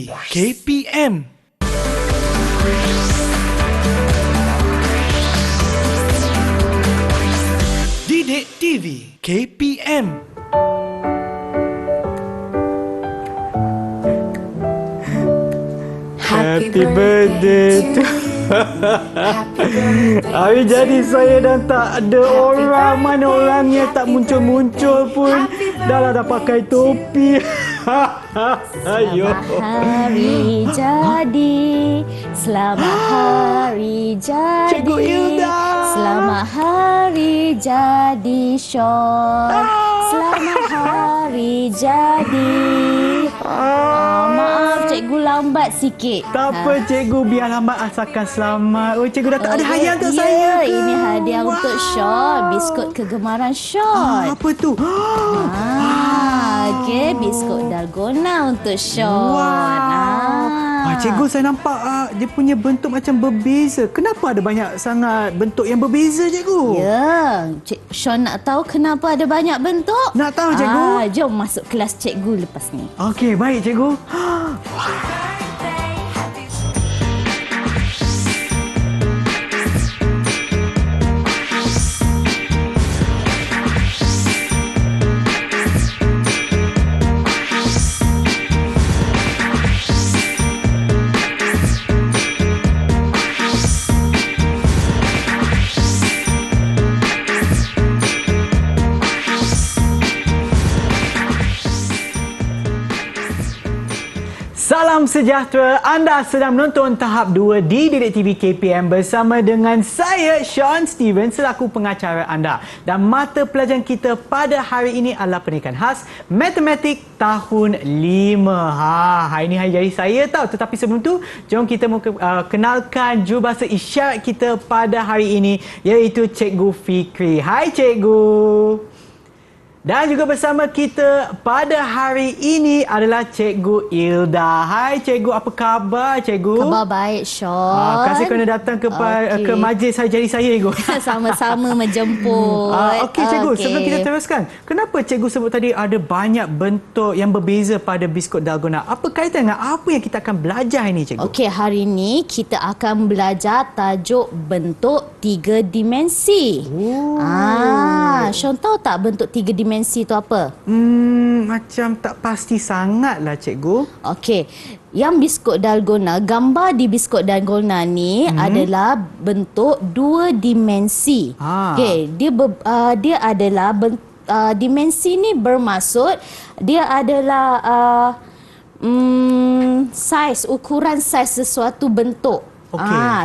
KPM. Didik TV KPM. Happy birthday to hari jadi saya dan tak ada orang. Mana orangnya tak muncul-muncul pun. Dah pakai topi. Ayo. Hari jadi, selamat hari jadi. Cikgu Ilda. Selamat hari jadi Sean. Selamat hari jadi. Maaf cikgu lambat sikit. Tak apa cikgu, biar lambat asalkan selamat. Oh cikgu dah tak ada hadiah untuk saya ke? Ini hadiah untuk Sean. Biskut kegemaran Sean. Apa tu? Okey, biskut dalgona untuk Sean. Cikgu, saya nampak dia punya bentuk macam berbeza. Kenapa ada banyak sangat bentuk yang berbeza, cikgu? Ya, Sean nak tahu kenapa ada banyak bentuk? Nak tahu, cikgu? Jom masuk kelas cikgu lepas ni. Okey, baik, cikgu. Salam sejahtera, anda sedang menonton tahap 2 di Didik TV KPM bersama dengan saya, Sean Steven, selaku pengacara anda. Dan mata pelajaran kita pada hari ini adalah pendidikan khas Matematik tahun 5. Hari ini hari jadi saya tahu. Tetapi sebelum tu, jom kita kenalkan jurubahasa isyarat kita pada hari ini, iaitu Cikgu Fikri. Hai Cikgu. Dan juga bersama kita pada hari ini adalah Cikgu Ilda. Hai Cikgu, apa khabar Cikgu? Khabar baik Sean. Terima kasih kerana datang ke majlis hari jadi saya Cikgu. Sama-sama menjemput. Okey Cikgu, sebelum kita teruskan, kenapa Cikgu sebut tadi ada banyak bentuk yang berbeza pada biskut dalgona? Apa kaitan dengan apa yang kita akan belajar ini Cikgu? Okey, hari ini kita akan belajar tajuk bentuk 3 dimensi. Sean tahu tak bentuk 3 dimensi itu apa? Macam tak pasti sangatlah Cikgu. Okey, yang biskut dalgona, gambar di biskut dalgona ni adalah bentuk 2 dimensi. Okey, dia adalah dimensi ni bermaksud dia adalah ukuran saiz sesuatu bentuk.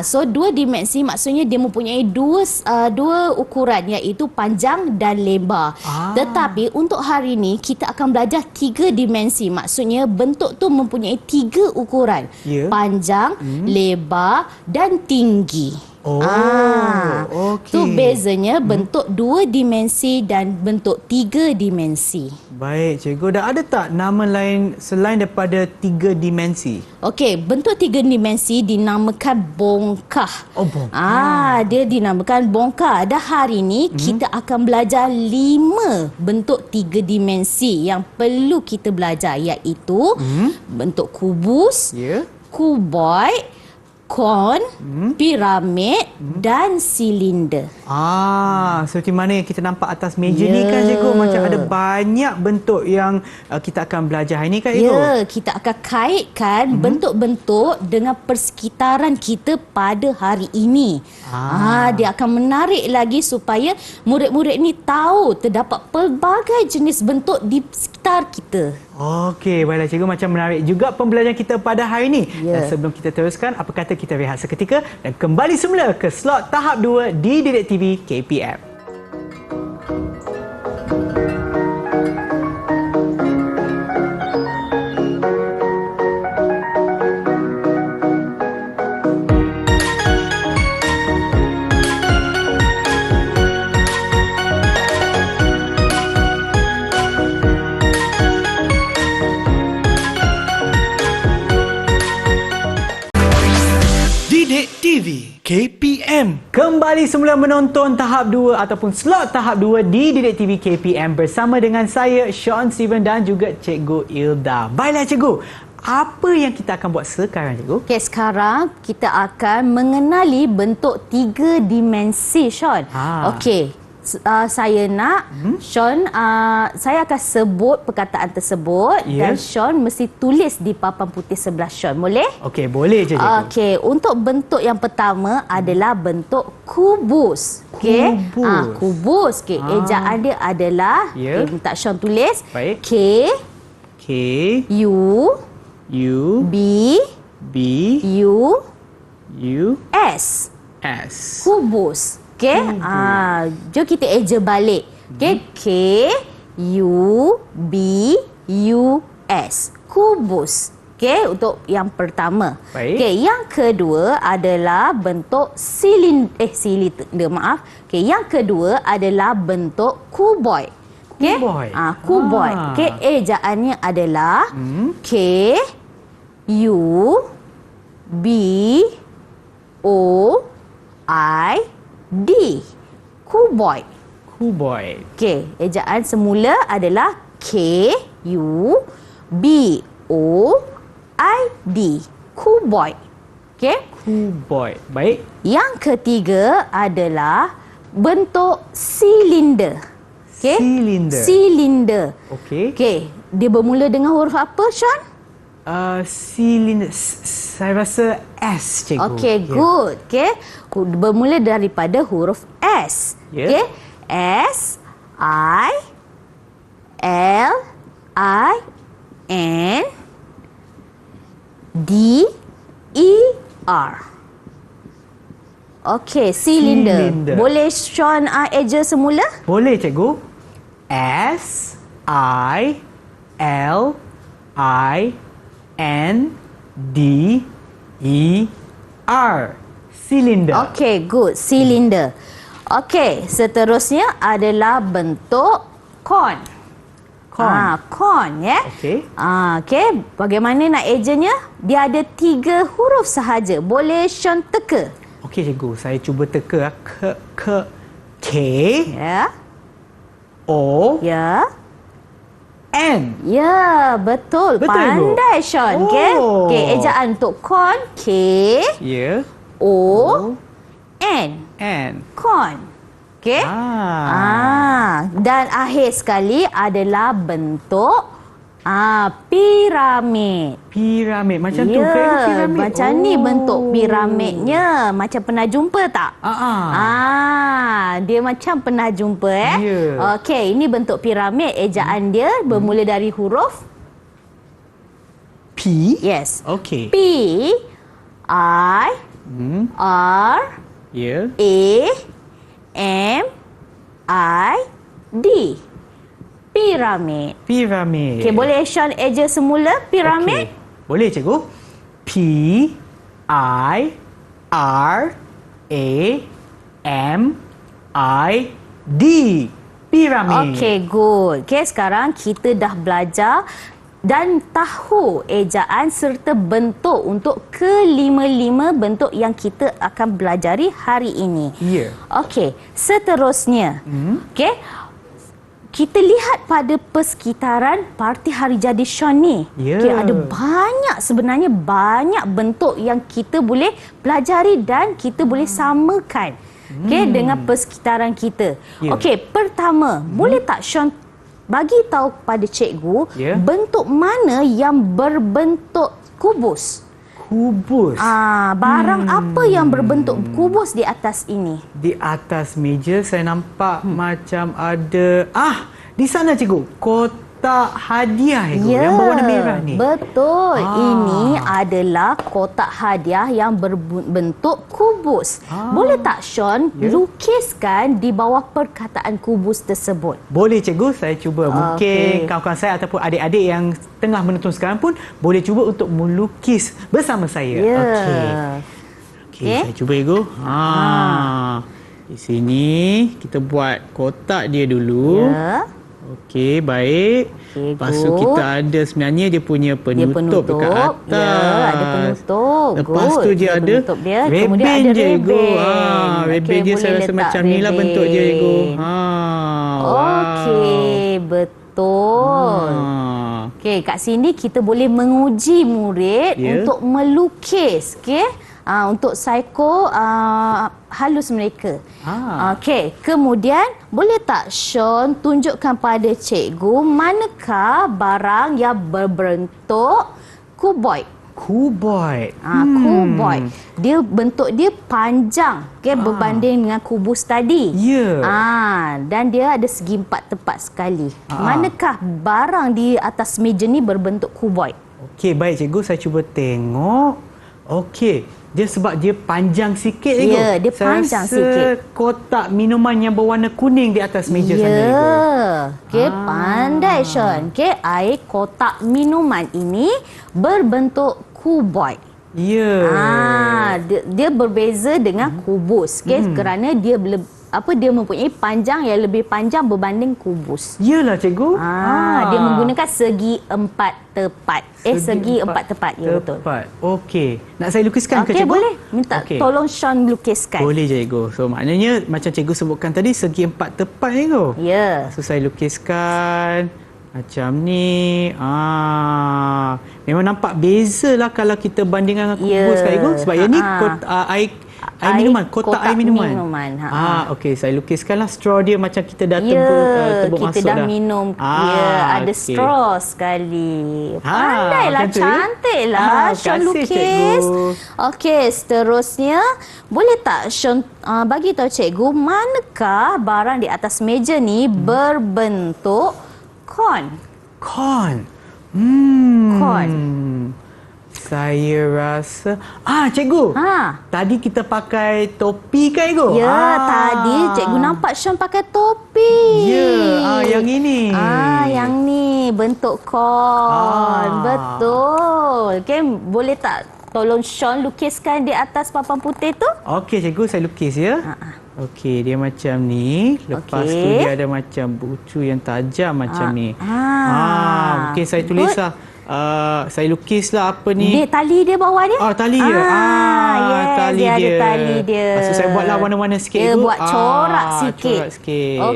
So 2 dimensi maksudnya dia mempunyai dua ukuran, iaitu panjang dan lebar. Tetapi untuk hari ini kita akan belajar 3 dimensi. Maksudnya bentuk tu mempunyai 3 ukuran. Panjang, lebar dan tinggi. Okey. Tu bezanya bentuk 2 dimensi dan bentuk 3 dimensi. Baik Cikgu, dah ada tak nama lain selain daripada 3 dimensi? Okey, bentuk 3 dimensi dinamakan bongkah. Bongkah. Dia dinamakan bongkah. Dan hari ini kita akan belajar 5 bentuk 3 dimensi yang perlu kita belajar, iaitu bentuk kubus, kuboid, kon, piramid dan silinder. Seperti mana yang kita nampak atas meja ni kan Cikgu, macam ada banyak bentuk yang kita akan belajar hari ni kan Cikgu? Ya, kita akan kaitkan bentuk-bentuk dengan persekitaran kita pada hari ini. Dia akan menarik lagi supaya murid-murid ni tahu terdapat pelbagai jenis bentuk di sekitar kita. Okey, baiklah Cikgu, macam menarik juga pembelajaran kita pada hari ini. Dan sebelum kita teruskan, apa kata kita rehat seketika dan kembali semula ke slot tahap 2 di Didik TV KPM. Didik TV KPM. Kembali semula menonton tahap 2 ataupun slot tahap 2 di Didik TV KPM bersama dengan saya, Sean Steven dan juga Cikgu Ilda. Baiklah Cikgu, apa yang kita akan buat sekarang, cikgu? Okey, sekarang kita akan mengenali bentuk 3 dimensi, Sean. Okey, saya nak Sean, saya akan sebut perkataan tersebut dan Sean mesti tulis di papan putih sebelah Sean. Boleh? Okey, boleh je, cikgu. Okey, untuk bentuk yang pertama adalah bentuk kubus. Okey. Kubus. Okey, ejaan dia adalah okey, minta Sean tulis. Baik. K U B B U S. Kubus. Okey. Jom kita eja balik. Okey. K U B U S. Kubus. Okey, untuk yang pertama. Baik. Okey, yang kedua adalah bentuk silinder, maaf. Okey, yang kedua adalah bentuk kuboid. Okey. Kuboid. Okey, ejaannya adalah K U B O I D. Kuboid. Okey, ejaan semula adalah K U B O I D. Kuboid. Okey? Kuboid. Baik. Yang ketiga adalah bentuk silinder. Okey? Silinder. Okey. Okey, dia bermula dengan huruf apa, Sean? Silinder. Saya rasa S, cikgu. Okey, good. Okey. Bermula daripada huruf S. Okey? S I L I N D E R. Okey, silinder. Boleh Sean eja semula? Boleh, cikgu. S I L I N D E R. Silinder. Okey, good. Silinder. Okey, seterusnya adalah bentuk kon. Kon, ya. Okey. Okey, bagaimana nak ejanya? Dia ada 3 huruf sahaja. Boleh Sean teka? Okey, cikgu. Saya cuba teka. K Ya. O Ya. N. Ya, betul. Pandai Sean. Okey. Okey, ejaan untuk kon K Ya. O N. N. Kon. Okey? Dan akhir sekali adalah bentuk piramid. Piramid. Macam tu ke piramid? Macam ni bentuk piramidnya. Macam pernah jumpa tak? Dia macam pernah jumpa Okey, ini bentuk piramid. Ejaan dia bermula dari huruf P. Yes. Okey. P I R Ya. A M I D. Piramid. Okey, boleh Sean eja semula piramid? Okay. Boleh, cikgu. P I R A M I D. Piramid. Okey, good. Okey, sekarang kita dah belajar dan tahu ejaan serta bentuk untuk ke-5 bentuk yang kita akan belajari hari ini. Ya. Okey, seterusnya. Okey, kita lihat pada persekitaran parti hari jadi Sean ni. Okey, ada sebenarnya banyak bentuk yang kita boleh pelajari dan kita boleh samakan dengan persekitaran kita. Okey, pertama, boleh tak Sean bagi tahu kepada cikgu bentuk mana yang berbentuk kubus? Barang apa yang berbentuk kubus di atas ini? Di atas meja saya nampak macam ada di sana, cikgu. Kotak hadiah yang berwarna merah ni. Betul. Ini adalah kotak hadiah yang berbentuk kubus. Boleh tak Sean lukiskan di bawah perkataan kubus tersebut? Boleh, cikgu. Saya cuba. Mungkin kawan-kawan saya ataupun adik-adik yang tengah menonton sekarang pun boleh cuba untuk melukis bersama saya. Okey, saya cuba, cikgu. Di sini kita buat kotak dia dulu. Okey, baik. Lepas tu kita ada sebenarnya dia punya penutup dekat atas. Ada penutup. Lepas tu dia ada reben je, cikgu. Reben dia saya rasa macam ni lah bentuk dia, cikgu. Okey, betul. Betul. Okey, kat sini kita boleh menguji murid untuk melukis, okey? Untuk psycho halus mereka. Okey, kemudian boleh tak Sean tunjukkan pada cikgu manakah barang yang berbentuk kuboid? Kuboid. Kuboid. Dia bentuk dia panjang, berbanding dengan kubus tadi. Dan dia ada segi 4 tepat sekali. Manakah barang di atas meja ni berbentuk kuboid? Okey, baik cikgu, saya cuba tengok. Okey, dia sebab dia panjang sikit cikgu. Ya, dia panjang sikit. Kotak minuman yang berwarna kuning di atas meja sana cikgu. Okey, pandai Sean. Okey, air kotak minuman ini berbentuk kuboid. Dia berbeza dengan kubus, kerana dia dia mempunyai panjang yang lebih panjang berbanding kubus. Yalah cikgu. Dia menggunakan segi 4 tepat. Segi 4 tepat. Ya, betul. Okey. Nak saya lukiskan ke cikgu? Okey, boleh. Minta tolong Sean lukiskan. Boleh cikgu. So maknanya macam cikgu sebutkan tadi segi 4 tepat cikgu. Ya. So saya lukiskan macam ni. Memang nampak bezalah kalau kita bandingkan dengan kubus kan cikgu. Sebab yang ni air minuman, kotak air minuman. Okey, saya lukiskanlah straw dia macam kita dah tebuk masuk dah. Kita dah minum. Ada straw sekali. Pandailah, cantiklah Sean lukis. Okey, seterusnya boleh tak Sean bagi tahu cikgu manakah barang di atas meja ni berbentuk kon? Kon. Kon. Saya rasa cikgu. Tadi kita pakai topi kan cikgu? Tadi cikgu nampak Sean pakai topi. Yang ini. Yang ni bentuk kon. Betul. Okey, boleh tak tolong Sean lukiskan di atas papan putih tu? Okey cikgu, saya lukis ya. Okey, dia macam ni. Lepas tu dia ada macam bucu yang tajam macam ni. Okey, saya tulislah. Saya lukislah apa ni. Tali dia bawah dia. Tali dia. Tali dia. dia. Ada tali dia. So saya buatlah warna-warna sikit. Dia buat corak sikit.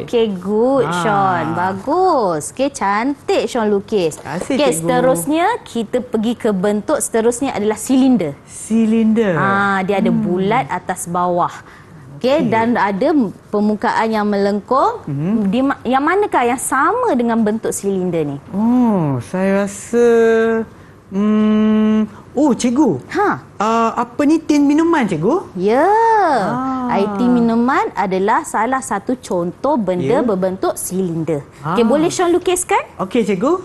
Okey, good Sean. Bagus. Okey, cantik Sean lukis. Okey, seterusnya kita pergi ke bentuk seterusnya adalah silinder. Silinder. Dia ada bulat atas bawah. Okey, dan ada permukaan yang melengkung. Yang manakah yang sama dengan bentuk silinder ni? Saya rasa cikgu. Apa ni tin minuman cikgu? Ya. Air tin minuman adalah salah satu contoh benda berbentuk silinder. Okey, boleh Sean lukiskan? Okey cikgu.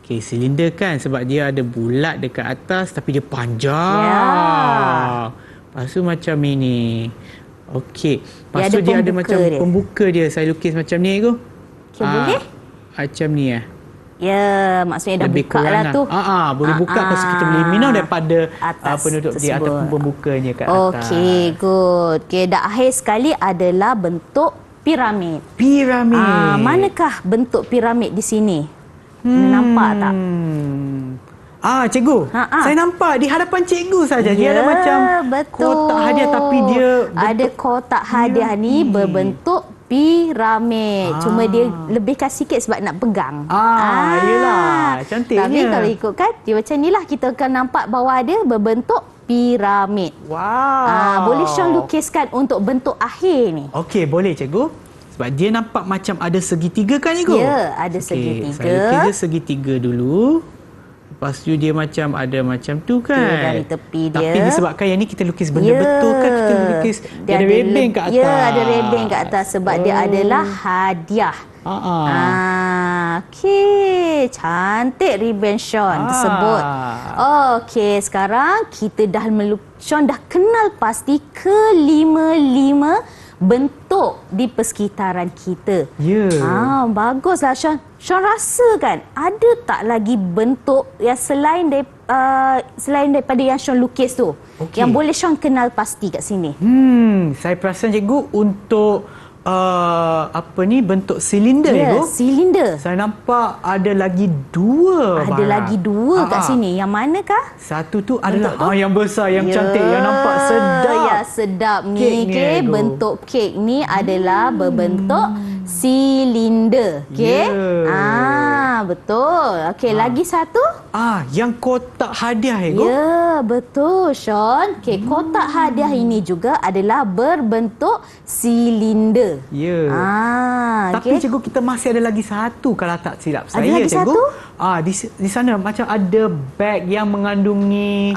Okey, silinder kan sebab dia ada bulat dekat atas tapi dia panjang. Lepas tu macam ini. Okey. Lepas tu dia ada macam pembuka dia. Saya lukis macam ni cikgu. Okey, boleh? Macam ni Ya, maksudnya dah lebih buka lah tu. Boleh buka lepas tu kita boleh minum daripada penutup dia ataupun pembukanya kat atas. Okey, good. Okey, dah akhir sekali adalah bentuk piramid. Piramid. Manakah bentuk piramid di sini? Nampak tak? Cikgu. Saya nampak di hadapan cikgu saja. Dia ada macam kotak hadiah tapi dia ada kotak hadiah ni berbentuk piramid. Cuma dia lebihkan sikit sebab nak pegang. Yelah. Cantiknya. Tapi kalau ikutkan, dia macam inilah kita akan nampak bawah dia berbentuk piramid. Wow. Boleh Sean lukiskan untuk bentuk akhir ni? Okey, boleh cikgu. Sebab dia nampak macam ada segitiga kan cikgu? Ya, ada segitiga. Saya lukis dia segitiga dulu. Lepas tu dia macam ada macam tu kan. Dari tepi dia. Tapi disebabkan yang ni kita lukis benda betul kan. Kita lukis dia ada rebeng kat atas. Ya, ada rebeng kat atas sebab dia adalah hadiah. Okey, cantik ribbon Sean tersebut. Okey, sekarang kita dah Sean dah kenal pasti kelima-lima bentuk di persekitaran kita. Baguslah Sean. Sean rasa kan ada tak lagi bentuk yang selain daripada yang Sean lukis tu? Yang boleh Sean kenal pasti kat sini. Saya perasan cikgu untuk bentuk silinder cikgu. Silinder. Saya nampak ada lagi dua barang. Ada lagi dua kat sini. Yang manakah? Satu tu adalah yang besar, yang cantik, yang nampak sedap. Ya, sedap ni. Bentuk kek ni adalah berbentuk silinder. Okey. Betul. Okey, lagi satu. Yang kotak hadiah Ya, betul Sean. Okey, kotak hadiah ini juga adalah berbentuk silinder. Ya. Tapi cikgu, kita masih ada lagi satu kalau tak silap saya, lagi cikgu. satu? Di sana macam ada beg yang mengandungi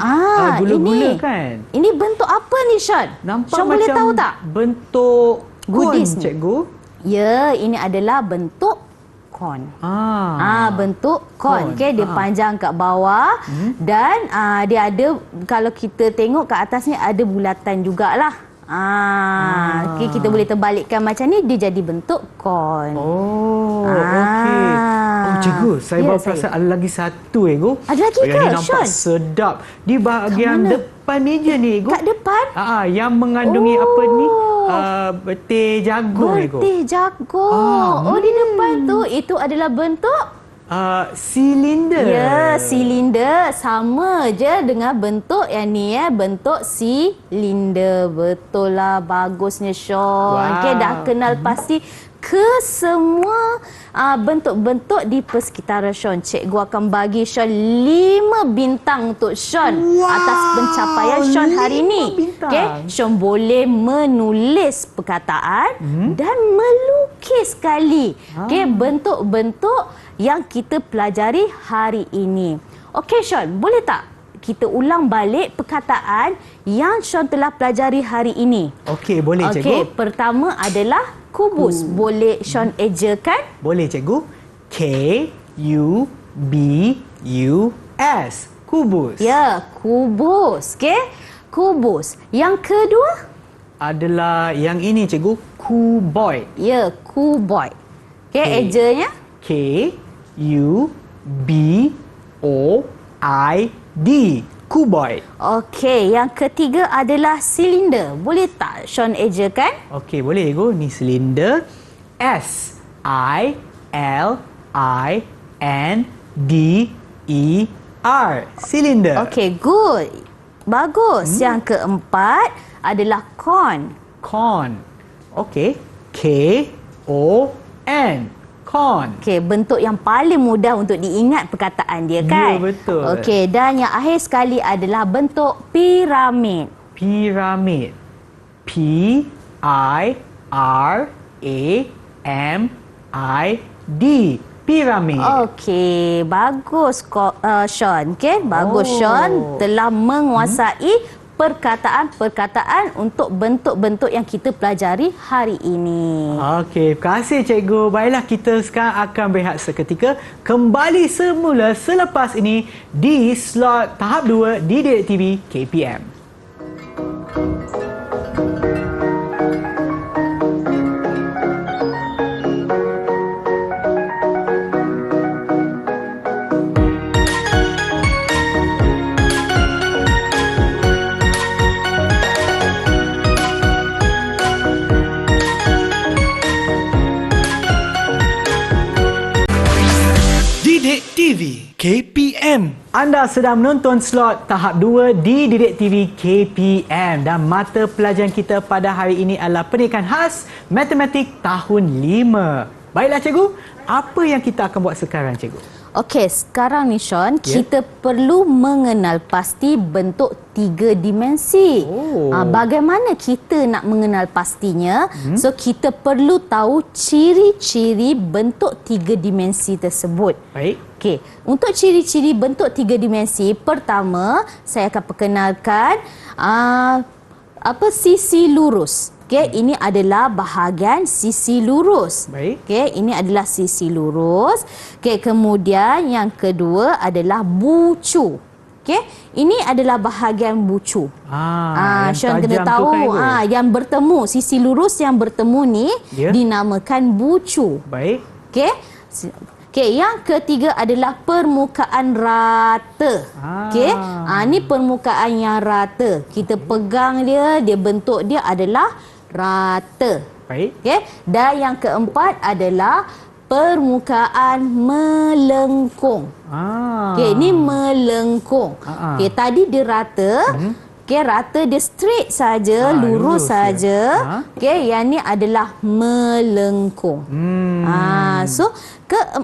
gula-gula kan? Ini bentuk apa ni Sean? Nampak Sean macam boleh tahu tak? bentuk Goodies kon, ni. cikgu. Ya, ini adalah bentuk kon. Bentuk kon. Okey, dia panjang kat bawah dan dia ada, kalau kita tengok kat atas ni ada bulatan jugalah. Okey, kita boleh terbalikkan macam ni, dia jadi bentuk kon. Okey. Cikgu, saya baru perasan ada lagi satu, cikgu. Ada lagi ke, Yang ni nampak Sean? sedap. Di bahagian depan meja ni, cikgu. Kat depan? Yang mengandungi apa ni? Betih jagung, cikgu. Betih jagung. Di depan tu, itu adalah bentuk silinder. Ya, silinder. Sama je dengan bentuk yang ni bentuk silinder. Betul lah, bagusnya Sean. Okey, dah kenal pasti ke semua bentuk-bentuk di persekitaran Sean. Cikgu akan bagi Sean 5 bintang untuk Sean atas pencapaian Sean hari ini. Okey, Sean boleh menulis perkataan dan melukis sekali. Okey, bentuk-bentuk yang kita pelajari hari ini. Okey Sean, boleh tak kita ulang balik perkataan yang Sean telah pelajari hari ini? Okey, boleh cikgu. Okey, pertama adalah kubus. Boleh Sean ejakan? Boleh cikgu. K-U-B-U-S. Kubus. Ya, kubus. Okey, kubus. Yang kedua adalah yang ini cikgu, cuboid. Ya, cuboid. Okey, ejanya? K-U-B-O-I-D. Cuboid. Okey, yang ketiga adalah silinder. Boleh tak Sean ejakan? Okey, boleh cikgu. Ni silinder. S-I-L-I-N-D-E-R. Silinder. Okey, good. Bagus. Yang keempat adalah con. Con. Okey. K-O-N. Con. Okey, bentuk yang paling mudah untuk diingat perkataan dia kan? Ya, betul. Okey, dan yang akhir sekali adalah bentuk piramid. Piramid. P-I-R-A-M-I-D. Piramid. Okey, bagus Sean. Okey, bagus Sean telah menguasai perkataan-perkataan untuk bentuk-bentuk yang kita pelajari hari ini. Okey, terima kasih cikgu. Baiklah, kita sekarang akan berehat seketika. Kembali semula selepas ini di slot tahap 2 di Didik TV KPM. Didik TV KPM. Anda sedang menonton slot tahap 2 di Didik TV KPM dan mata pelajaran kita pada hari ini adalah pendidikan khas matematik tahun 5. Baiklah cikgu, apa yang kita akan buat sekarang cikgu? Okey, sekarang ni Sean, kita perlu mengenal pasti bentuk 3 dimensi. Bagaimana kita nak mengenal pastinya? So, kita perlu tahu ciri-ciri bentuk 3 dimensi tersebut. Baik. Okey, untuk ciri-ciri bentuk 3 dimensi, pertama saya akan perkenalkan sisi lurus. Okey, ini adalah bahagian sisi lurus. Baik. Okey, ini adalah sisi lurus. Okey, kemudian yang kedua adalah bucu. Okey, ini adalah bahagian bucu. Sean kena tahu yang bertemu, sisi lurus yang bertemu ni dinamakan bucu. Baik. Okey. Okey, yang ketiga adalah permukaan rata. Okey. Ni permukaan yang rata. Kita pegang dia, bentuk dia adalah rata. Baik. Okey. Dan yang keempat adalah permukaan melengkung. Okey, ni melengkung. Okey, tadi dia rata. Okey, rata dia straight saja, lurus saja. Okey, yang ni adalah melengkung. So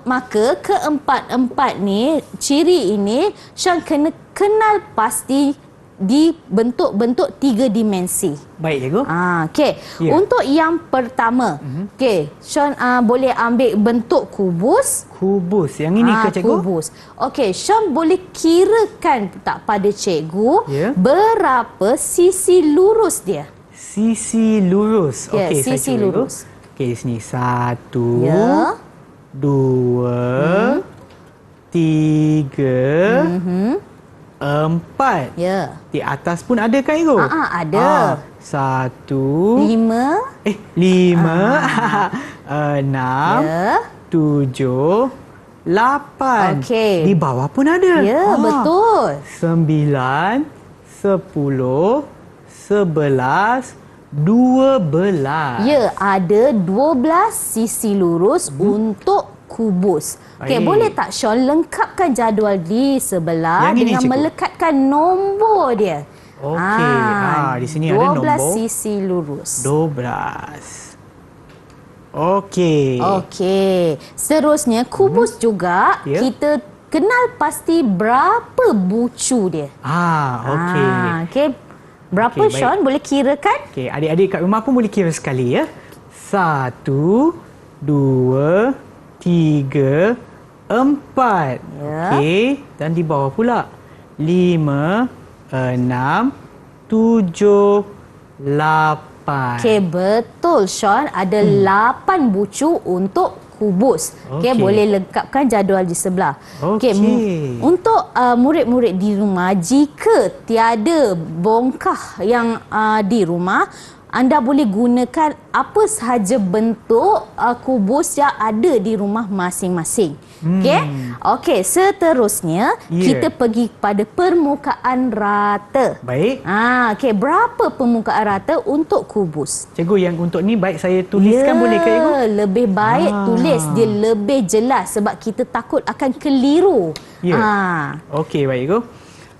maka keempat-empat ni, ciri ini Sean kena kenal pasti di bentuk-bentuk 3 dimensi. Baik, cikgu. Okey. Untuk yang pertama, okey, Sean boleh ambil bentuk kubus. Kubus. Yang ini ke, cikgu? Kubus. Okey, Sean boleh kirakan tak pada cikgu berapa sisi lurus dia? Sisi lurus. Okey, sisi lurus. Okey, di sini 1, 2, 3, 4. Ya. Di atas pun ada kan, cikgu? Ada. 1, 5. 5, 6, 7, 8. Okey. Di bawah pun ada. Ya, betul. 9, 10, 11, 12. Ya, ada 12 sisi lurus untuk kubus. Okey, Baik. boleh tak Sean lengkapkan jadual di sebelah Yang ini, dengan cikgu? melekatkan nombor dia? Okey. Di sini ada nombor 12 sisi lurus. 12. Okey. Okey. Seterusnya kubus juga kita kenal pasti berapa bucu dia. Okey. Okey. Berapa Okey, baik. Sean boleh kirakan? Okey, adik-adik kat rumah pun boleh kira sekali ya. 1, 2, 3, 4. Okey, dan di bawah pula 5, 6, 7, 8. Okey, betul Sean. Ada 8 bucu untuk kubus. Okey, boleh lengkapkan jadual di sebelah. Okey, untuk murid-murid di rumah, jika tiada bongkah yang di rumah, anda boleh gunakan apa sahaja bentuk kubus yang ada di rumah masing-masing. Okey, seterusnya kita pergi pada permukaan rata. Baik. Okey, berapa permukaan rata untuk kubus? Cikgu, yang untuk ni baik saya tuliskan boleh ke, cikgu? Lebih baik tulis, dia lebih jelas sebab kita takut akan keliru. Okey, baik, cikgu.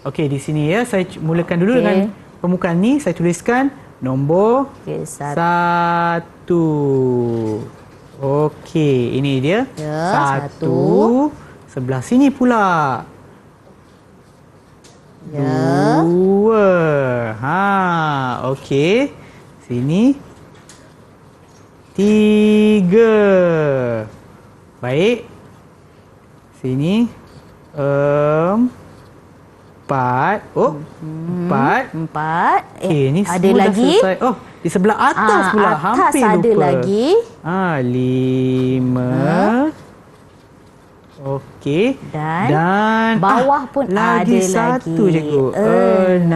Okey, di sini ya, saya mulakan dulu dengan permukaan ni. Saya tuliskan nombor 1. Okey, ini dia. 1. Sebelah sini pula. 2. Okey. Sini. 3. Baik. Sini. 4. 4. Okey, ni ada semua dah lagi? selesai. Di sebelah atas pula. Atas Hampir ada lupa. lagi. 5. Okey. Dan bawah pun lagi ada satu, lagi. cikgu. 6.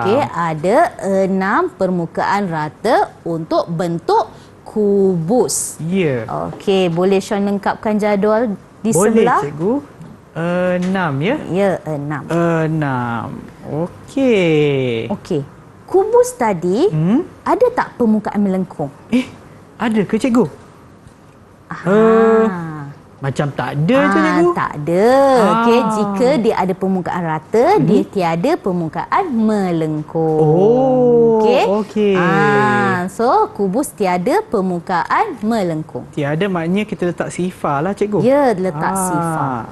Okey, ada 6 permukaan rata untuk bentuk kubus. Ya. Okey, boleh Sean lengkapkan jadual di Boleh, sebelah? cikgu. 6 ya? Ya, 6. 6. Okey. Okey. Kubus tadi, ada tak permukaan melengkung? Ada ke, cikgu? Macam tak ada je, cikgu. Tak ada. Okey, jika dia ada permukaan rata, dia tiada permukaan melengkung. Okey. So, kubus tiada permukaan melengkung. Tiada maknanya kita letak sifar lah, cikgu. Ya, letak sifar.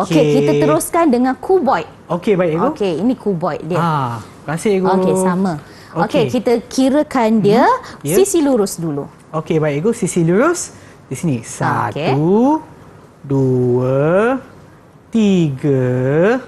Okey. Kita teruskan dengan kuboid. Okey, baik, cikgu. Okey, ini kuboid dia. Terima kasih, cikgu. Okey, sama. Okey, kita kirakan dia sisi lurus dulu. Okey, baik, cikgu. Sisi lurus. Di sini. 1, 2, 3,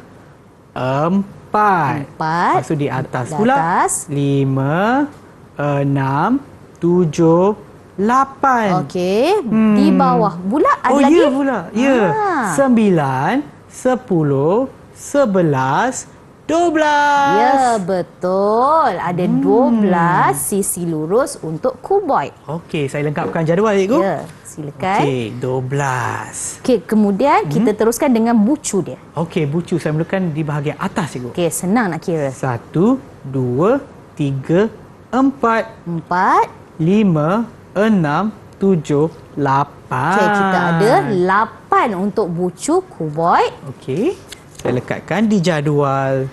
4. Lepas tu di atas pula. 5, 6, 7, 8. Okey. Di bawah pula ada lagi? Ya pula. Ya. 9, 10, 11, 12. Ya, betul. Ada 12 sisi lurus untuk kuboid. Okey, saya lengkapkan jadual, cikgu. Ya, silakan. Okey, 12. Okey, kemudian kita teruskan dengan bucu dia. Okey, bucu saya mulakan di bahagian atas, cikgu. Okey, senang nak kira. 1, 2, 3, 4, 4. 5, 6, 7, 8. Okey, kita ada 8 untuk bucu kuboid. Okey, saya lekatkan di jadual.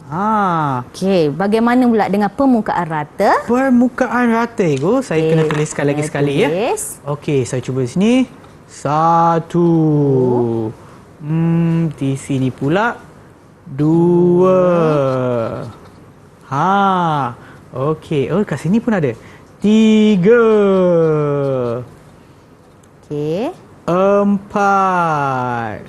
Okey, bagaimana pula dengan permukaan rata? Permukaan rata, cikgu. Saya kena tuliskan lagi sekali ya. Okey, saya cuba sini. 1. Di sini pula 2. Okey. Oh, kat sini pun ada. 3. Okey. 4.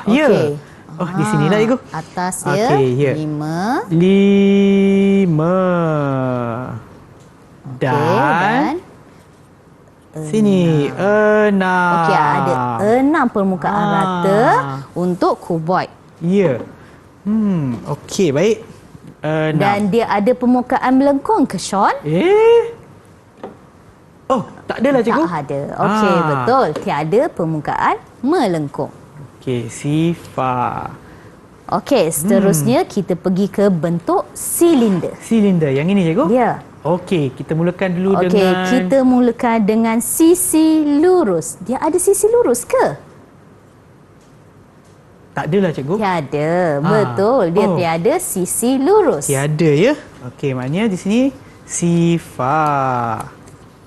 Ya. Oh, di sinilah cikgu. Atas ya. Okey, ya. 5. 5. Dan sini 6. Okey, ada 6 permukaan rata untuk kuboid. Ya. Okey, baik. 6. Dan dia ada permukaan melengkung ke, Sean? Oh, tak adalah cikgu. Tak ada. Okey, betul. Tiada permukaan melengkung. Okey, sifar. Okey, seterusnya kita pergi ke bentuk silinder. Silinder. Yang ini cikgu? Ya. Okey, kita mulakan dulu Okey, dengan... kita mulakan dengan sisi lurus. Dia ada sisi lurus ke? Tak adalah cikgu. Tiada. Betul. Dia tiada sisi lurus. Tiada ya. Okey, maknanya di sini sifar.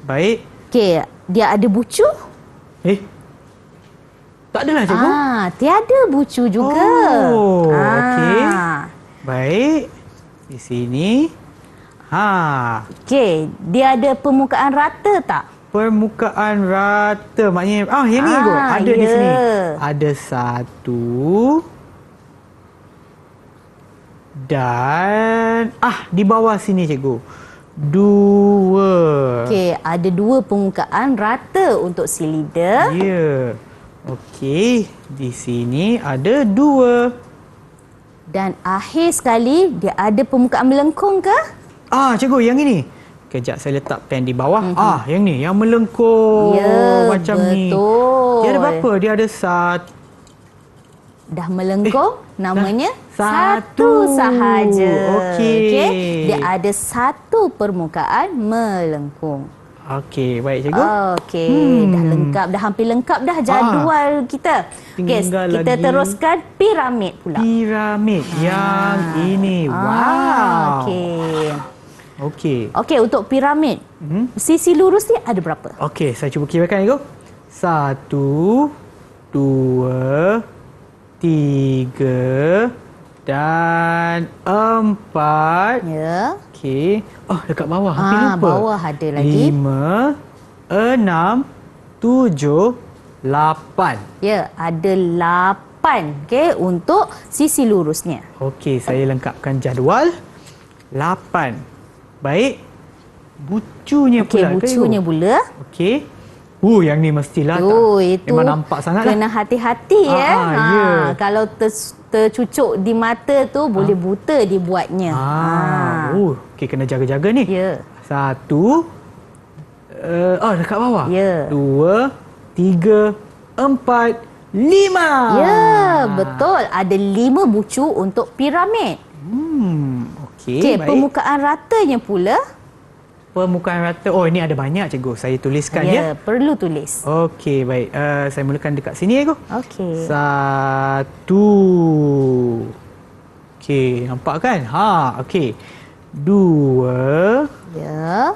Baik. Okey, dia ada bucu? Tak adalah cikgu. Tiada bucu juga. Okey. Baik. Di sini. Okey, dia ada permukaan rata tak? Permukaan rata. Maknanya, yang ni cikgu. Ada di sini. Ada 1. Dan, di bawah sini cikgu. 2. Okey, ada 2 permukaan rata untuk silinder. Ya. Okey, di sini ada 2. Dan akhir sekali, dia ada permukaan melengkung ke? Cikgu, yang ini. Kejap saya letak pen di bawah. Yang ni, yang melengkung. Ya, macam betul. ni. Dia ada berapa? Dia ada Dah melengkung, namanya satu. satu sahaja. Okey. Dia ada 1 permukaan melengkung. Okey, baik cikgu. Okey, dah lengkap, dah hampir lengkap dah jadual kita. Okey, Tinggal kita lagi teruskan piramid pula. Piramid yang ini. Wow. Okey, untuk piramid, sisi lurus ni ada berapa? Okey, saya cuba kirakan cikgu. 1, 2, 3 dan 4. Ya. Okey. Dekat bawah. Hampir lupa. Bawah ada lagi. 5, 6, 7, 8. Ya, ada 8. Okey, untuk sisi lurusnya. Okey, saya lengkapkan jadual. 8. Baik. Bucunya pula. Bucunya pula. Okey. Yang ni mestilah itu memang nampak sangat lah. kena hati-hati ya. Ya. Kalau tercucuk di mata tu boleh buta dibuatnya. Okey, kena jaga-jaga ni. Ya. 1. Dekat bawah. Ya. 2, 3, 4, 5. Ya, betul. Ada 5 bucu untuk piramid. Okey, baik. Permukaan ratanya pula. Permukaan rata. Ini ada banyak cikgu. Saya tuliskan ya. Ya, perlu tulis. Okey, baik. Saya mulakan dekat sini cikgu. Okey. 1. Okey, nampak kan? Okey. 2. Ya.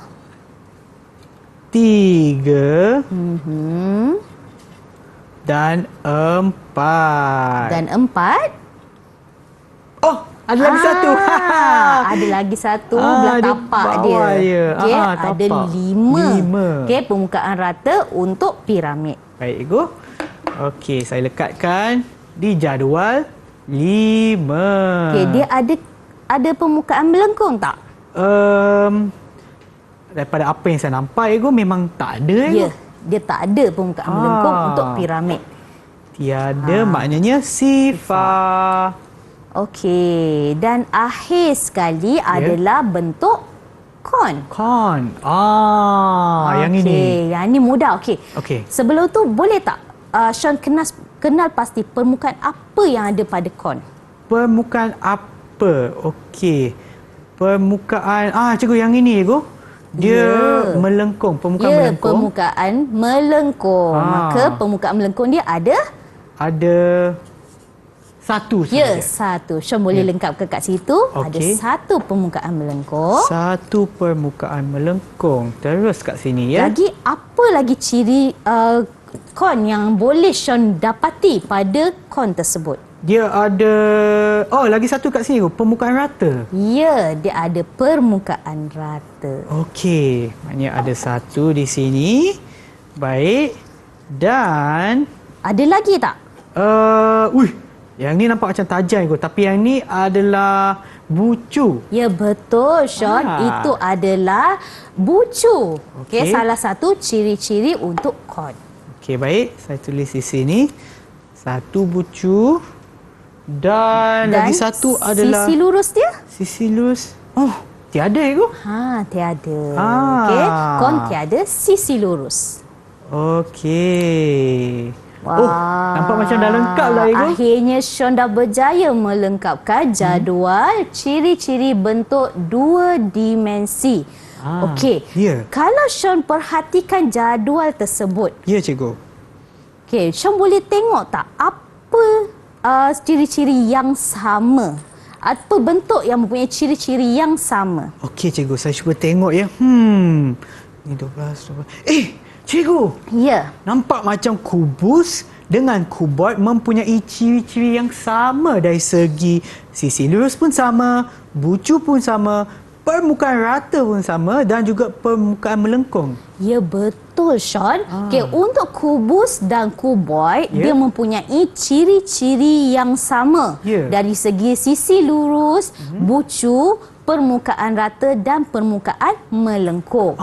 3. Dan 4. Dan 4. Ada lagi 1. Ada lagi 1 belah tapak dia. Okey, ada 5. Okey, permukaan rata untuk piramid. Baik, cikgu. Okey, saya lekatkan di jadual 5. Okey, dia ada permukaan melengkung tak? Daripada apa yang saya nampak, cikgu, memang tak ada. Ya, dia tak ada permukaan melengkung untuk piramid. Tiada, maknanya sifar. Okey, dan akhir sekali adalah bentuk kon. Kon. Yang ini. Yang ini mudah. Okey. Sebelum tu boleh tak Sean kenal pasti permukaan apa yang ada pada kon? Permukaan apa? Okey. Permukaan cikgu, yang ini cikgu. Dia melengkung, permukaan melengkung. Permukaan melengkung. Maka permukaan melengkung dia ada Satu saja. Ya, satu. Sean boleh lengkapkan kat situ. Ada Okey. satu permukaan melengkung. Satu permukaan melengkung. Terus kat sini ya. Lagi apa lagi ciri kon yang boleh Sean dapati pada kon tersebut? Dia ada lagi satu kat sini, permukaan rata. Ya, dia ada permukaan rata. Okey, maknanya ada satu di sini. Baik. Dan Ada lagi tak? yang ni nampak macam tajam kot, tapi yang ni adalah bucu. Ya, betul Sean. Itu adalah bucu. Okey, Okey. salah satu ciri-ciri untuk kon. Okey, baik. Saya tulis di sini. Satu bucu. Dan lagi satu adalah sisi lurus dia? sisi lurus. Oh, tiada itu. Tiada. Ah. Okey, kon tiada sisi lurus. Okey. Wah. Oh, nampak macam dah lengkap lah itu. Akhirnya Sean dah berjaya melengkapkan jadual ciri-ciri bentuk dua dimensi. Okey. ya. Kalau Sean perhatikan jadual tersebut, Ya, cikgu. okey, Sean boleh tengok tak apa ciri-ciri yang sama? Apa bentuk yang mempunyai ciri-ciri yang sama? Okey, cikgu. Saya cuba tengok ya. Ni 12. Cikgu. Ya. Nampak macam kubus dengan kuboid mempunyai ciri-ciri yang sama dari segi sisi lurus pun sama, bucu pun sama, permukaan rata pun sama dan juga permukaan melengkung. Ya, betul Sean. Okey, untuk kubus dan kuboid, dia mempunyai ciri-ciri yang sama. Ya. Dari segi sisi lurus, bucu, permukaan rata dan permukaan melengkung.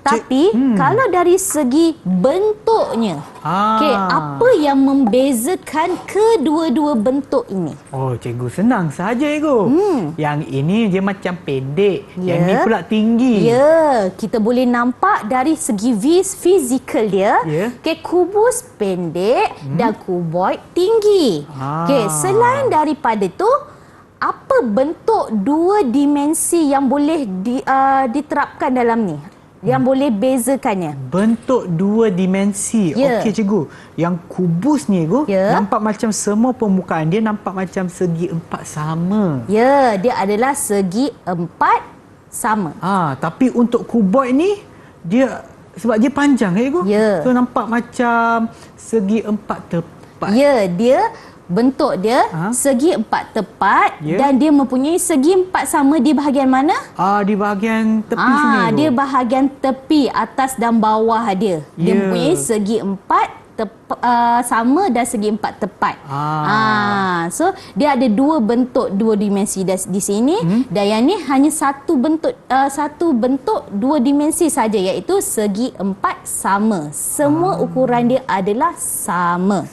Tapi kalau dari segi bentuknya, okey, apa yang membezakan kedua-dua bentuk ini? Oh, cikgu, senang saja cikgu. Yang ini dia macam pendek, yang ni pula tinggi. Ya, kita boleh nampak dari segi fizikal dia. Okey, kubus pendek dan kuboid tinggi. Okey, selain daripada tu, apa bentuk dua dimensi yang boleh diterapkan dalam ni? Yang boleh bezakannya? Bentuk dua dimensi. Ya. Okey, cikgu. Yang kubus ni, cikgu, nampak macam semua permukaan dia nampak macam segi empat sama. Ya, dia adalah segi empat sama. Tapi untuk kuboid ni, dia sebab dia panjang, cikgu. Ya. So nampak macam segi empat tepat. Ya, dia bentuk dia segi empat tepat dan dia mempunyai segi empat sama di bahagian mana? Di bahagian tepi sini. Dia bahagian tepi, atas dan bawah dia. Dia mempunyai segi empat sama dan segi empat tepat. So dia ada dua bentuk dua dimensi di sini dan yang ni hanya satu bentuk dua dimensi saja, iaitu segi empat sama. Semua ukuran dia adalah sama.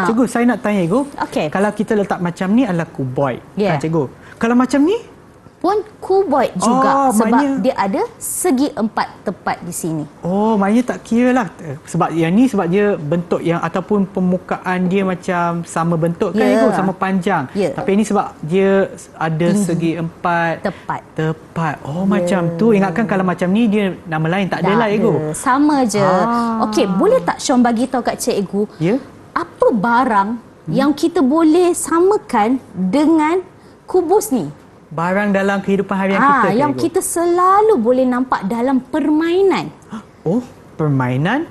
Cikgu, saya nak tanya cikgu. Okey. Kalau kita letak macam ni adalah kuboid. Ya. Cikgu. Kalau macam ni? Pun kuboid juga sebab maknanya dia ada segi empat tepat di sini. Maknanya tak kira lah. Sebab yang ni sebab dia bentuk yang ataupun permukaan dia macam sama bentuk kan, cikgu, sama panjang. Tapi ini sebab dia ada segi empat tepat. Macam tu. Ingatkan kalau macam ni dia nama lain tak ada lah, cikgu. Sama je. Okey, boleh tak Sean bagi tahu kat cikgu? Apa barang yang kita boleh samakan dengan kubus ni? Barang dalam kehidupan harian kita, yang cikgu. kita selalu boleh nampak dalam permainan. Permainan?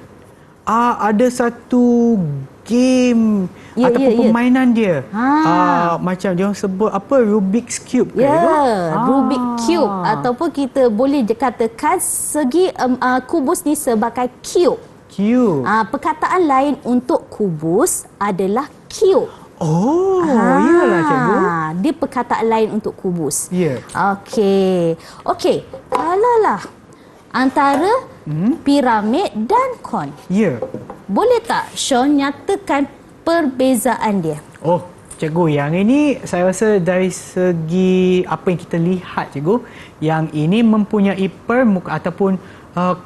Ada satu game ataupun permainan dia. Macam dia orang sebut apa, Rubik's Cube ke? Rubik's Cube ataupun kita boleh katakan segi kubus ni sebagai cube. Perkataan lain untuk kubus adalah cube. Iyalah cikgu. Dia perkataan lain untuk kubus. Ya. Okey, kalaulah antara piramid dan kon. Ya. Boleh tak Sean nyatakan perbezaan dia? Cikgu, yang ini saya rasa dari segi apa yang kita lihat, cikgu, yang ini mempunyai permukaan ataupun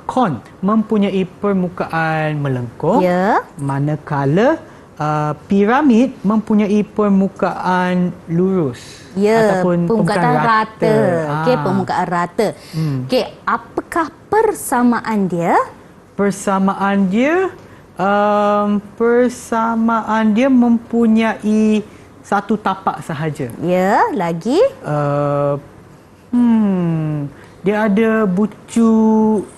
kon mempunyai permukaan melengkung. Manakala piramid mempunyai permukaan lurus. Ataupun permukaan rata. Okey, permukaan rata. Okey, apakah persamaan dia? Persamaan dia mempunyai satu tapak sahaja. Ya, lagi. Dia ada bucu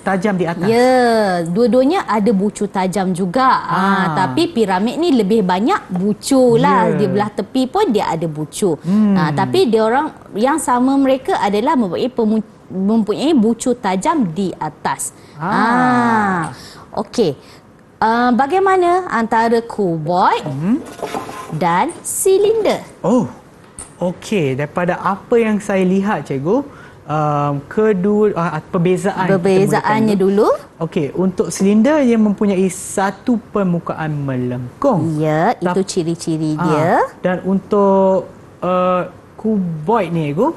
tajam di atas. Ya, dua-duanya ada bucu tajam juga. Tapi piramid ni lebih banyak bucu lah. Ya. Di belah tepi pun dia ada bucu. Tapi dia orang yang sama mereka adalah mempunyai bucu tajam di atas. Okey. Bagaimana antara kuboid dan silinder? Oh, okey. Daripada apa yang saya lihat, cikgu, Perbezaannya dulu. Okey, untuk silinder yang mempunyai satu permukaan melengkung. Ya, itu ciri-ciri dia. Dan untuk kuboid ni, cikgu,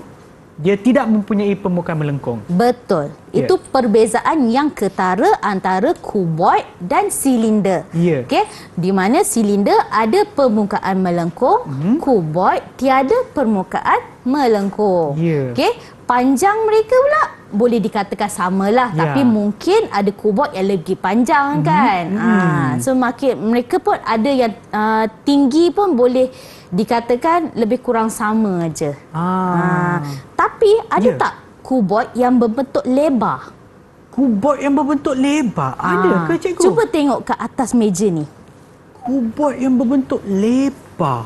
dia tidak mempunyai permukaan melengkung. Betul. Ya. Itu perbezaan yang ketara antara kuboid dan silinder. Ya. Okey, di mana silinder ada permukaan melengkung, kuboid tiada permukaan melengkung. Ya. Okey, panjang mereka pula boleh dikatakan samalah, Ya. tapi mungkin ada kuboid yang lebih panjang kan. So mereka pun ada yang tinggi pun boleh dikatakan lebih kurang sama aja. Tapi ada Ya. tak kuboid yang berbentuk lebar? Kuboid yang berbentuk lebar ada ke, cikgu? Cuba tengok ke atas meja ni. Kuboid yang berbentuk lebar.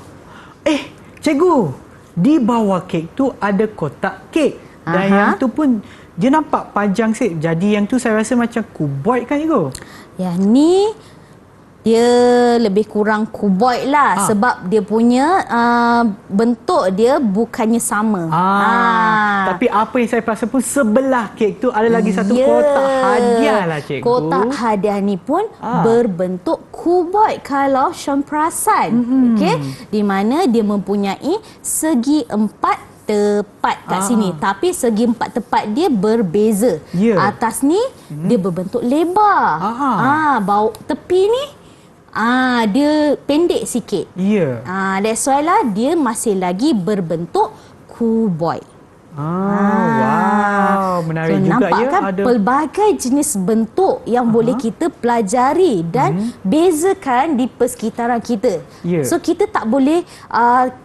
Cikgu, di bawah kek tu ada kotak kek. Dan yang tu pun dia nampak panjang sikit. Jadi yang tu saya rasa macam kuboid kan, cikgu? Yang ni dia lebih kurang kuboid lah sebab dia punya bentuk dia bukannya sama. Tapi apa yang saya perasan pun sebelah kek tu ada lagi satu kotak hadiah lah, cikgu. Kotak hadiah ni pun berbentuk kuboid kalau Sean perasan. Okey, di mana dia mempunyai segi empat tepat kat sini, tapi segi empat tepat dia berbeza. Ya. Atas ni dia berbentuk lebar. Bawah tepi ni dia pendek sikit. Ya. That's why lah dia masih lagi berbentuk kuboid. Wow, menarik juga nampak ya. kan pelbagai jenis bentuk yang boleh kita pelajari dan bezakan di persekitaran kita. Ya. So kita tak boleh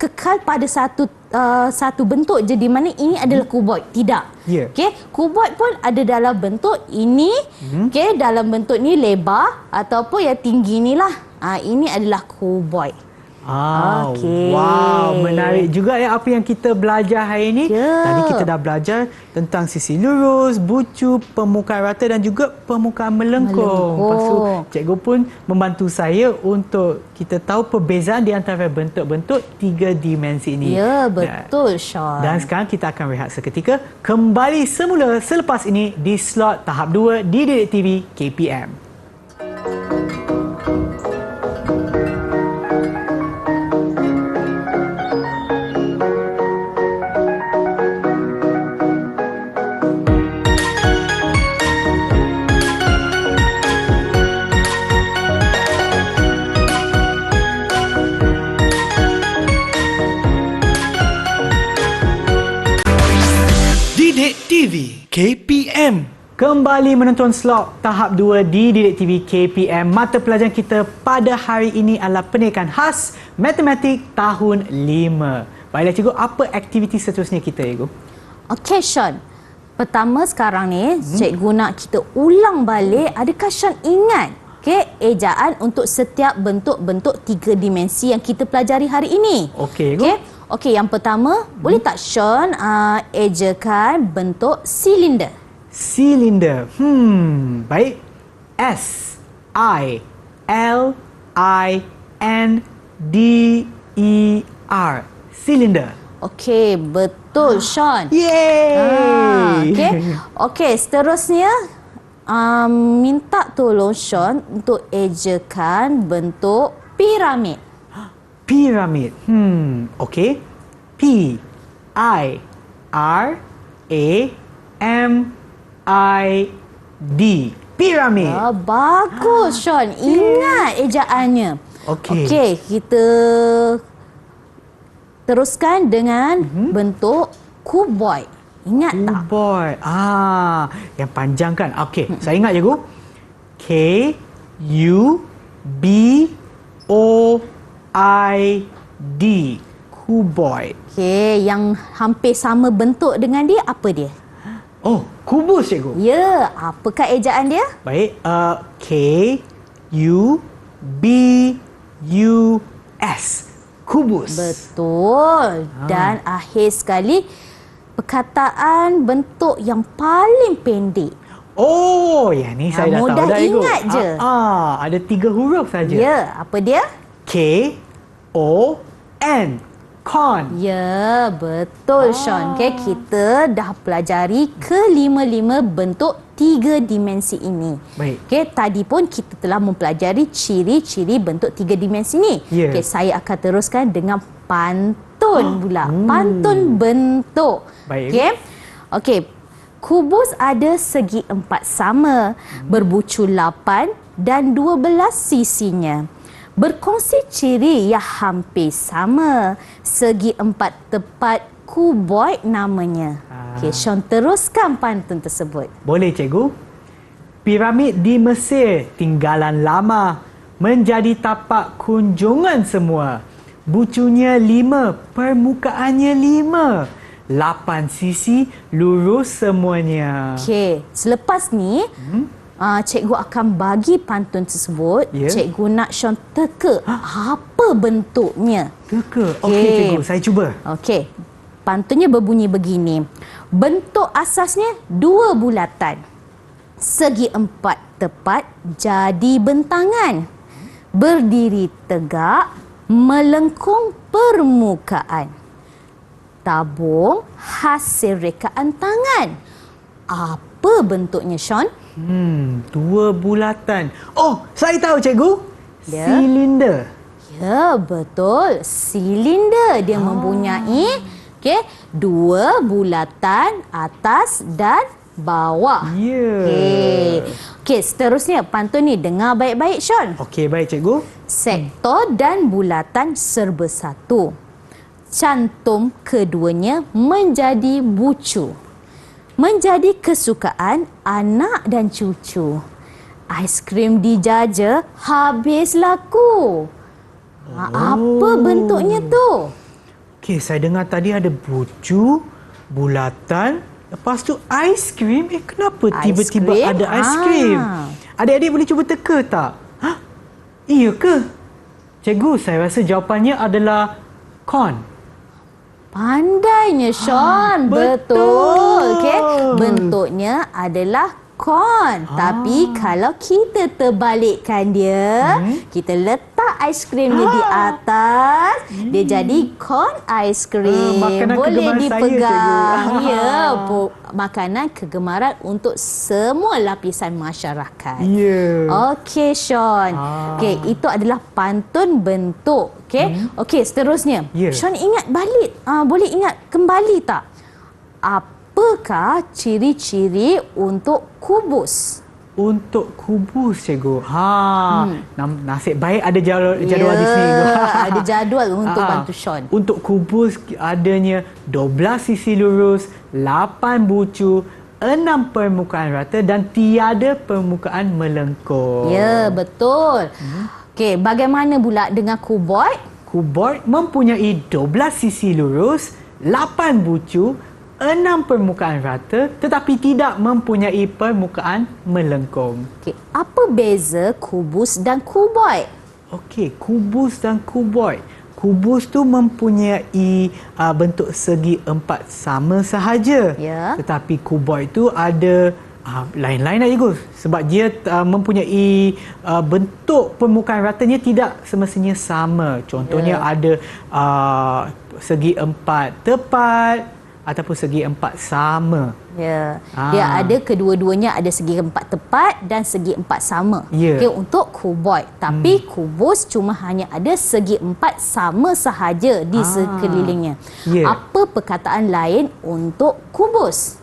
kekal pada satu bentuk je di mana ini adalah kuboid. Tidak. Ya. Okey, kuboid pun ada dalam bentuk ini, okey, dalam bentuk ni lebar ataupun yang tinggi ni lah. Ini adalah kuboid. Okey. Wow, menarik juga ya apa yang kita belajar hari ini. Ya. Tadi kita dah belajar tentang sisi lurus, bucu, permukaan rata dan juga permukaan melengkung. Lepas tu cikgu pun membantu saya untuk kita tahu perbezaan di antara bentuk-bentuk 3 dimensi ini. Ya, betul, Sean. Dan sekarang kita akan rehat seketika. Kembali semula selepas ini di slot tahap 2 di Didik TV KPM. Didik TV KPM. Kembali menonton slot tahap 2 di Didik TV KPM. Mata pelajaran kita pada hari ini adalah pendidikan khas matematik tahun 5. Baiklah cikgu, apa aktiviti seterusnya kita, cikgu? Okey, Sean. Pertama sekarang ni, cikgu nak kita ulang balik. Adakah Sean ingat ejaan untuk setiap bentuk-bentuk 3 dimensi yang kita pelajari hari ini? Okey, cikgu. Okey, yang pertama, boleh tak Sean ejakan bentuk silinder? Silinder. Baik. S I L I N D E R. Silinder. Okey, betul Sean. Yeay. Okey, seterusnya minta tolong Sean untuk ejakan bentuk piramid. Piramid. Okey. P I R A M I D. Piramid. Bagus Sean. Ingat ejaannya. Okey. Okey, kita teruskan dengan bentuk kuboid. Ingat tak? Kuboid. Yang panjang kan? Okey, saya ingat cikgu. K U B O I D. kuboid. Okey, yang hampir sama bentuk dengan dia, apa dia? Oh, kubus cikgu. Ya, apakah ejaan dia? Baik, K-U-B-U-S. Kubus. Betul. Dan akhir sekali, perkataan bentuk yang paling pendek. Oh, yang ni saya dah tahu mudah dah cikgu. ingat je. Ada 3 huruf saja. Ya, apa dia? K-O-N. Con. Ya, betul Sean. Okay, kita dah pelajari kelima-lima bentuk 3 dimensi ini. Baik. Okay, tadi pun kita telah mempelajari ciri-ciri bentuk 3 dimensi ini. Ya. Okay, saya akan teruskan dengan pantun pula. Pantun bentuk. Baik. Okay. Okay. Kubus ada segi 4 sama, berbucu 8 dan 12 sisinya. Berkongsi ciri yang hampir sama. Segi 4 tepat, kuboid namanya. Okey, Sean teruskan pantun tersebut. Boleh cikgu? Piramid di Mesir tinggalan lama menjadi tapak kunjungan semua. Bucunya 5, permukaannya 5. 8 sisi lurus semuanya. Okey, selepas ni cikgu akan bagi pantun tersebut. Ya. Cikgu nak Sean teka apa bentuknya. Teka. Okey cikgu, saya cuba. Okey. Pantunnya berbunyi begini. Bentuk asasnya 2 bulatan. Segi 4 tepat jadi bentangan. Berdiri tegak, melengkung permukaan. Tabung hasil rekaan tangan. Apa bentuknya, Sean? 2 bulatan. Oh, saya tahu cikgu. Ya. Silinder. Ya, betul. Silinder. Dia mempunyai 2 bulatan atas dan bawah. Ya. Okey, seterusnya pantun ni dengar baik-baik, Sean. Okey, baik cikgu. Sektor dan bulatan serba satu. Cantum keduanya menjadi bucu. Menjadi kesukaan anak dan cucu. Aiskrim dijaja habis laku. Apa bentuknya tu? Okey, saya dengar tadi ada bucu, bulatan, lepas tu aiskrim. Kenapa tiba-tiba Aiskrim? ada aiskrim? Adik-adik boleh cuba teka tak? Iya ke? Cikgu, saya rasa jawapannya adalah con. Pandainya, Sean. Betul. Okey, bentuknya adalah kon. Tapi kalau kita terbalikkan dia, kita letak aiskrim dia di atas, dia jadi kon aiskrim. Makanan Boleh kegemaran dipegang. saya, Ya, makanan kegemaran untuk semua lapisan masyarakat. Ya. Okey, Sean. Okey, itu adalah pantun bentuk. Okey. Okey, seterusnya. Ya. Sean ingat balik. Boleh ingat kembali tak? Apakah ciri-ciri untuk kubus? Untuk kubus, cikgu. Nasib baik ada jadual di sini. Ada jadual untuk bantu Sean. Untuk kubus adanya 12 sisi lurus, 8 bucu, 6 permukaan rata dan tiada permukaan melengkung. Ya, betul. Okey, bagaimana pula dengan kuboid? Kuboid mempunyai 12 sisi lurus, 8 bucu, 6 permukaan rata tetapi tidak mempunyai permukaan melengkung. Okey, apa beza kubus dan kuboid? Okey, kubus dan kuboid. Kubus tu mempunyai bentuk segi 4 sama sahaja. Ya. Tetapi kuboid tu ada lain-lain lah cikgu. Sebab dia mempunyai bentuk permukaan ratanya tidak semestinya sama. Contohnya ada segi 4 tepat ataupun segi 4 sama. Ya. Dia ada kedua-duanya ada segi 4 tepat dan segi 4 sama. Ya. Okey, untuk kuboid. Tapi kubus cuma hanya ada segi 4 sama sahaja di sekelilingnya. Ya. Apa perkataan lain untuk kubus?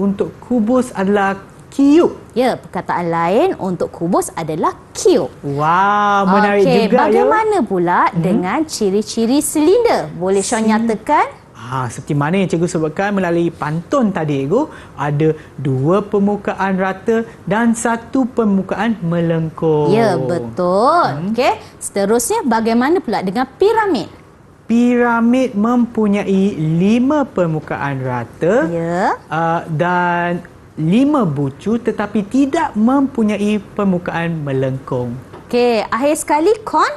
Untuk kubus adalah cube. Ya, perkataan lain untuk kubus adalah cube. Wow, menarik juga ya. Bagaimana pula dengan ciri-ciri silinder? Boleh Sean nyatakan? Seperti mana yang cikgu sebutkan melalui pantun tadi, cikgu, ada 2 permukaan rata dan 1 permukaan melengkung. Ya, betul. Okey, seterusnya bagaimana pula dengan piramid? piramid mempunyai 5 permukaan rata dan 5 bucu tetapi tidak mempunyai permukaan melengkung. Okey, akhir sekali kon?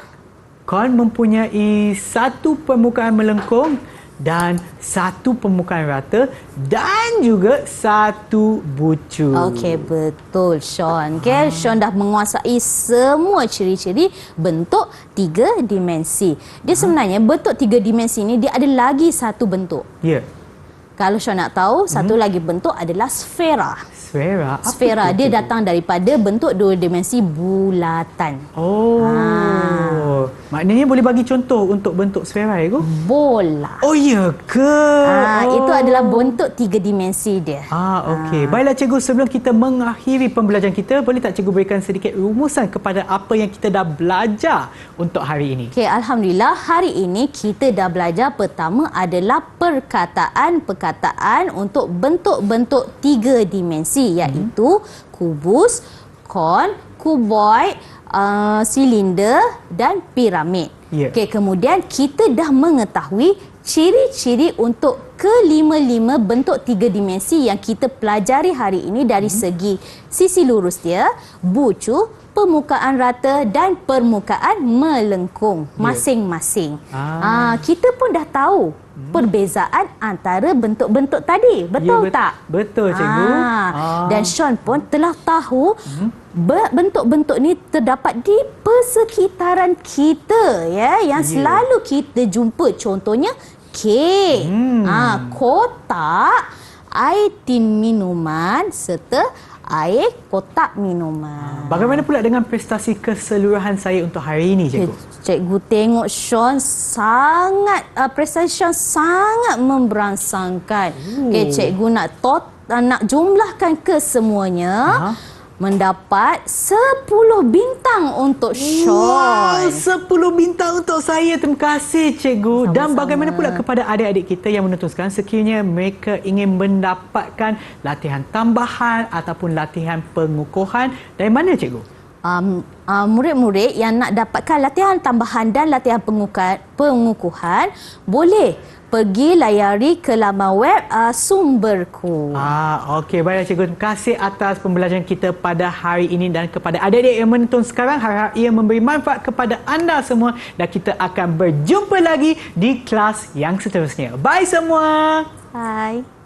Kon mempunyai 1 permukaan melengkung dan 1 permukaan rata dan juga 1 bucu. Okey, betul Sean. Okay, Sean dah menguasai semua ciri-ciri bentuk 3 dimensi. Dia sebenarnya bentuk 3 dimensi ni dia ada lagi satu bentuk. Ya. Kalau Sean nak tahu, satu lagi bentuk adalah sfera. Sfera? Apa Sfera itu, dia cikgu? datang daripada bentuk 2 dimensi bulatan. Oh. Maknanya boleh bagi contoh untuk bentuk sfera ya, Cikgu? Bola. Oh, ya ke? Itu adalah bentuk 3 dimensi dia. Okey. Baiklah cikgu, sebelum kita mengakhiri pembelajaran kita, boleh tak cikgu berikan sedikit rumusan kepada apa yang kita dah belajar untuk hari ini? Okey, alhamdulillah hari ini kita dah belajar pertama adalah perkataan untuk bentuk-bentuk 3 dimensi iaitu kubus, kon, kuboid, silinder dan piramid. Ya. Okey, kemudian kita dah mengetahui ciri-ciri untuk ke-5 bentuk 3 dimensi yang kita pelajari hari ini dari segi sisi lurus dia, bucu, permukaan rata dan permukaan melengkung masing-masing. Kita pun dah tahu perbezaan antara bentuk-bentuk tadi. Betul tak? Betul cikgu. Dan Sean pun telah tahu bentuk-bentuk ni terdapat di persekitaran kita ya yang selalu kita jumpa, contohnya kek, kotak, air tin minuman serta air kotak minuman. Bagaimana pula dengan prestasi keseluruhan saya untuk hari ini, cikgu? Cikgu tengok Sean prestasi Sean sangat memberangsangkan. Okay, cikgu nak jumlahkan kesemuanya. Mendapat 10 bintang untuk Sean. Wow, 10 bintang untuk saya. Terima kasih cikgu. Sama-sama. Dan bagaimana pula kepada adik-adik kita yang menonton sekarang, sekiranya mereka ingin mendapatkan latihan tambahan ataupun latihan pengukuhan, dari mana cikgu? Murid-murid yang nak dapatkan latihan tambahan dan latihan pengukuhan boleh pergi layari ke laman web Sumberku. Okey, baiklah cikgu. Terima kasih atas pembelajaran kita pada hari ini dan kepada adik-adik yang menonton sekarang. Harap ia memberi manfaat kepada anda semua dan kita akan berjumpa lagi di kelas yang seterusnya. Bye semua. Bye.